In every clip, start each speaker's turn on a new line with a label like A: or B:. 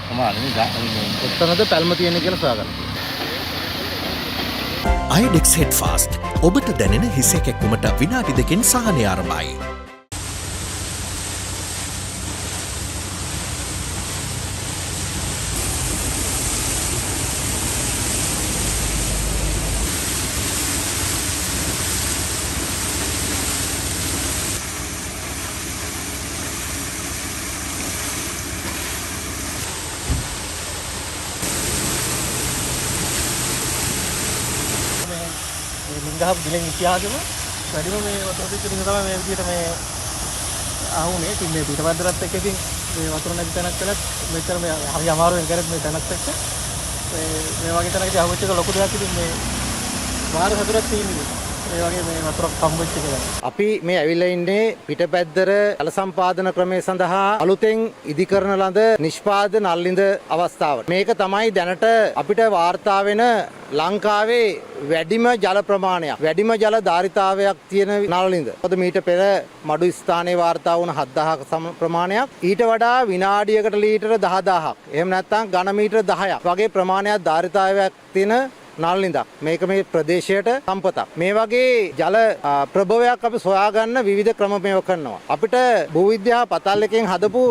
A: ප්‍රමාණය ඔතනද පැල්ම තියෙන කියලා සොයාගන්න.
B: අයඩෙක්ස් හෙඩ් ෆාස්ට් ඔබට දැනෙන හිස කැක්කුමට විනාඩි 2කින් සහනය ආරම්භයි.
A: ලිංගහබ් ගිලෙන් ඉතිහාසෙම වැඩිම මේ වතුර පිට නිසා තමයි මේ විදිහට මේ ආහුනේ. ඉතින් මේ පිටවද්දරත් එක්ක ඉතින් මේ වතුර නැති තැනක් කළත් මෙච්චර මේ හරි අමාරුවෙන් කරත් මේ තැනක් එක්ක මේ වගේ තැනකදී ආවෙච්ච එක ලොකු දෙයක්. ඉතින් මේ වාර හතරක් තියෙනවා මේ වගේ මේ වතුරක් හම්බෙච්ච එක.
C: අපි මේ ඇවිල්ලා ඉන්නේ පිටපැද්දර ජල සම්පාදන ක්‍රමය සඳහා අලුතෙන් ඉදිකරන ලද නිෂ්පාදන නල්ලිඳ අවස්ථාව. මේක තමයි දැනට අපිට වාර්තා වෙන ලංකාවේ වැඩිම ජල ප්‍රමාණයක්, වැඩිම ජල ධාරිතාවයක් තියෙන නළලිඳ. මොකද මීට පෙර මඩු ස්ථානයේ වාර්තා වුණ 7000ක සම ප්‍රමාණයක්. ඊට වඩා විනාඩියකට ලීටර 10000ක්. එහෙම නැත්නම් ඝන මීටර 10ක් වගේ ප්‍රමාණයක් ධාරිතාවයක් තියෙන නළලිඳක්. මේක මේ ප්‍රදේශයට සම්පතක්. මේ වගේ ජල ප්‍රභවයක් අපි සොයාගන්න විවිධ ක්‍රම මේව කරනවා. අපිට භූවිද්‍යා පතල් එකෙන් හදපු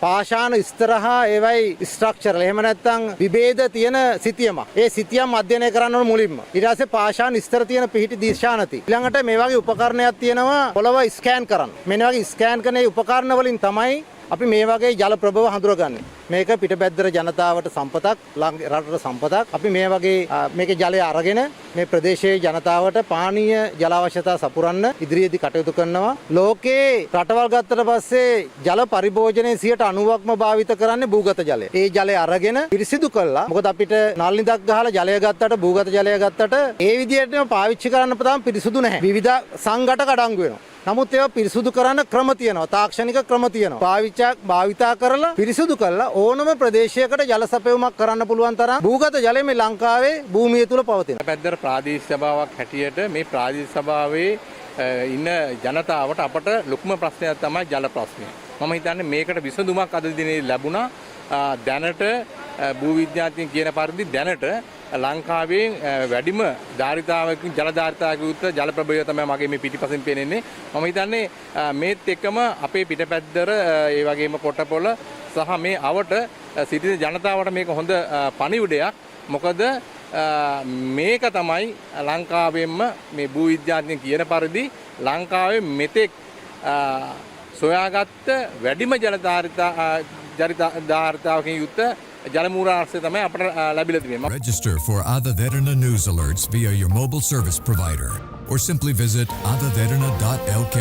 C: පාෂාණ ස්තරහා ඒවයි ස්ට්‍රක්චරල් එහෙම නැත්නම් විභේද තියෙන සිතියමක්. ඒ සිතියම් අධ්‍යයනය කරන්න ඕන මුලින්ම. ඊට පස්සේ පාෂාණ ස්තර තියෙන පිහිටි දිශානති. ඊළඟට මේ වගේ උපකරණයක් තියෙනවා පොළව ස්කෑන් කරන්න. මෙන්න වගේ ස්කෑන් කරන ඒ උපකරණ වලින් තමයි අපි මේ වගේ ජල ප්‍රභව හඳුරගන්නේ. මේක පිටපැද්දර ජනතාවට සම්පතක්, රටට සම්පතක්. අපි මේ වගේ මේකේ ජලය අරගෙන මේ ප්‍රදේශයේ ජනතාවට පානීය ජල අවශ්‍යතා සපුරන්න ඉදිරියේදී කටයුතු කරනවා. ලෝකේ රටවල් ගත්තට පස්සේ ජල පරිභෝජනයේ 90%ක්ම භාවිත කරන්නේ භූගත ජලය. ඒ ජලය අරගෙන පිරිසිදු කළා. මොකද අපිට නල්ලිඳක් ගහලා ජලය ගත්තට, භූගත ජලය ගත්තට ඒ විදිහටම පාවිච්චි කරන්න තාම පිරිසුදු නැහැ. විවිධ සංඝටක අඩංගු වෙනවා. නමුත් ඒවා පිරිසුදු කරන්න ක්‍රම තියෙනවා. තාක්ෂණික ක්‍රම තියෙනවා. භාවිතා කරලා පිරිසුදු කළා ඕනම ප්‍රදේශයකට ජල සැපයුමක් කරන්න පුළුවන් තරම් භූගත ජලය මේ ලංකාවේ භූමිය තුල පවතිනවා.
D: පැද්දර ප්‍රාදේශීය සභාවක් හැටියට මේ ප්‍රාදේශීය සභාවේ ඉන්න ජනතාවට අපට ලොකුම ප්‍රශ්නයක් තමයි ජල ප්‍රශ්නය. මම හිතන්නේ මේකට විසඳුමක් අද දිනේ ලැබුණා. දැනට භූවිද්‍යාඥයන් කියන පරිදි දැනට ලංකාවේ වැඩිම ධාරිතාවකින් ජල ධාරිතාවකින් යුක්ත ජල ප්‍රභවය තමයි මගේ මේ පිටිපසින් පේන්නේ. මම හිතන්නේ මේත් එක්කම අපේ පිටපැද්දර ඒ වගේම කොටපොළ සහ මේ අවට සිටින ජනතාවට මේක හොඳ පණිවිඩයක්. මොකද මේක තමයි ලංකාවෙන්ම මේ භූවිද්‍යාඥයන් කියන පරිදි ලංකාවේ මෙතෙක් සොයාගත්ත වැඩිම ජල ධාරිතාවකින් යුක්ත ජලමූලාශ්‍රය තමයි අපට ලැබිලා තියෙන්නේ.
E: Register for Ada Derana news alerts via your mobile service provider or simply visit adaderana.lk.